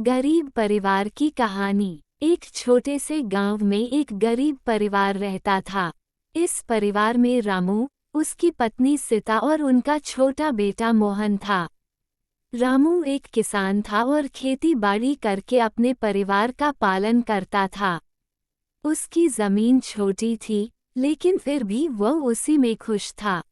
गरीब परिवार की कहानी। एक छोटे से गांव में एक गरीब परिवार रहता था। इस परिवार में रामू, उसकी पत्नी सीता और उनका छोटा बेटा मोहन था। रामू एक किसान था और खेती बाड़ी करके अपने परिवार का पालन करता था। उसकी जमीन छोटी थी, लेकिन फिर भी वह उसी में खुश था।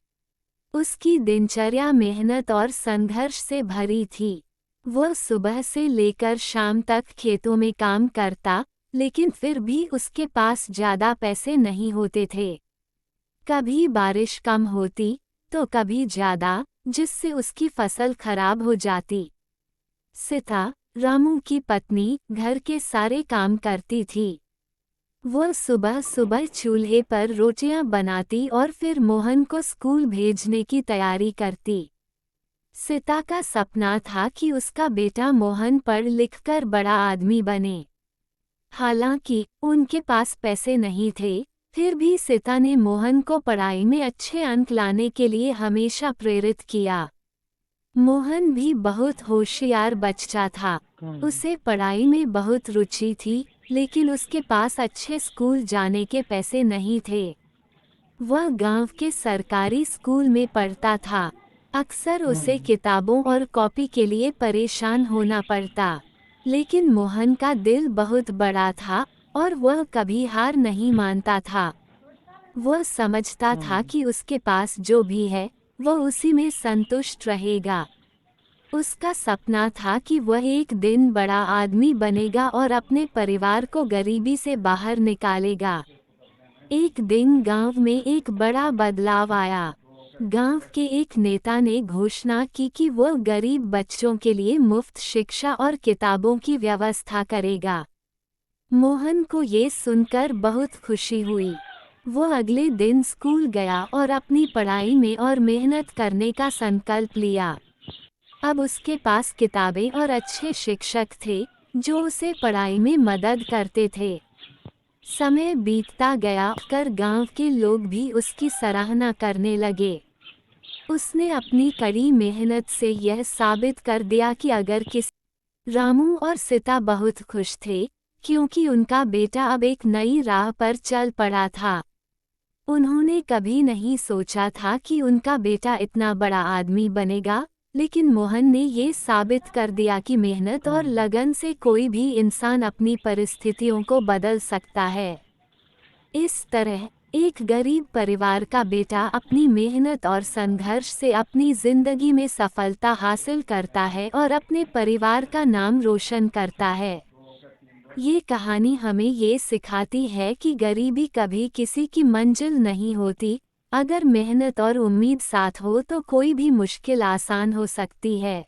उसकी दिनचर्या मेहनत और संघर्ष से भरी थी। वह सुबह से लेकर शाम तक खेतों में काम करता, लेकिन फिर भी उसके पास ज्यादा पैसे नहीं होते थे। कभी बारिश कम होती तो कभी ज्यादा, जिससे उसकी फसल खराब हो जाती। सीता, रामू की पत्नी, घर के सारे काम करती थी। वह सुबह सुबह चूल्हे पर रोटियां बनाती और फिर मोहन को स्कूल भेजने की तैयारी करती। सीता का सपना था कि उसका बेटा मोहन पढ़ लिखकर बड़ा आदमी बने। हालांकि उनके पास पैसे नहीं थे, फिर भी सीता ने मोहन को पढ़ाई में अच्छे अंक लाने के लिए हमेशा प्रेरित किया। मोहन भी बहुत होशियार बच्चा था। उसे पढ़ाई में बहुत रुचि थी, लेकिन उसके पास अच्छे स्कूल जाने के पैसे नहीं थे। वह गांव के सरकारी स्कूल में पढ़ता था। अक्सर उसे किताबों और कॉपी के लिए परेशान होना पड़ता, लेकिन मोहन का दिल बहुत बड़ा था और वह कभी हार नहीं मानता था। वह समझता था कि उसके पास जो भी है, वह उसी में संतुष्ट रहेगा। उसका सपना था कि वह एक दिन बड़ा आदमी बनेगा और अपने परिवार को गरीबी से बाहर निकालेगा। एक दिन गांव में एक बड़ा बदलाव आया। गांव के एक नेता ने घोषणा की कि वह गरीब बच्चों के लिए मुफ्त शिक्षा और किताबों की व्यवस्था करेगा। मोहन को ये सुनकर बहुत खुशी हुई। वह अगले दिन स्कूल गया और अपनी पढ़ाई में और मेहनत करने का संकल्प लिया। अब उसके पास किताबें और अच्छे शिक्षक थे, जो उसे पढ़ाई में मदद करते थे। समय बीतता गया कर गांव के लोग भी उसकी सराहना करने लगे। उसने अपनी कड़ी मेहनत से यह साबित कर दिया कि अगर रामू और सीता बहुत खुश थे, क्योंकि उनका बेटा अब एक नई राह पर चल पड़ा था। उन्होंने कभी नहीं सोचा था कि उनका बेटा इतना बड़ा आदमी बनेगा, लेकिन मोहन ने ये साबित कर दिया कि मेहनत और लगन से कोई भी इंसान अपनी परिस्थितियों को बदल सकता है। इस तरह एक गरीब परिवार का बेटा अपनी मेहनत और संघर्ष से अपनी जिंदगी में सफलता हासिल करता है और अपने परिवार का नाम रोशन करता है। ये कहानी हमें ये सिखाती है कि गरीबी कभी किसी की मंजिल नहीं होती। अगर मेहनत और उम्मीद साथ हो तो कोई भी मुश्किल आसान हो सकती है।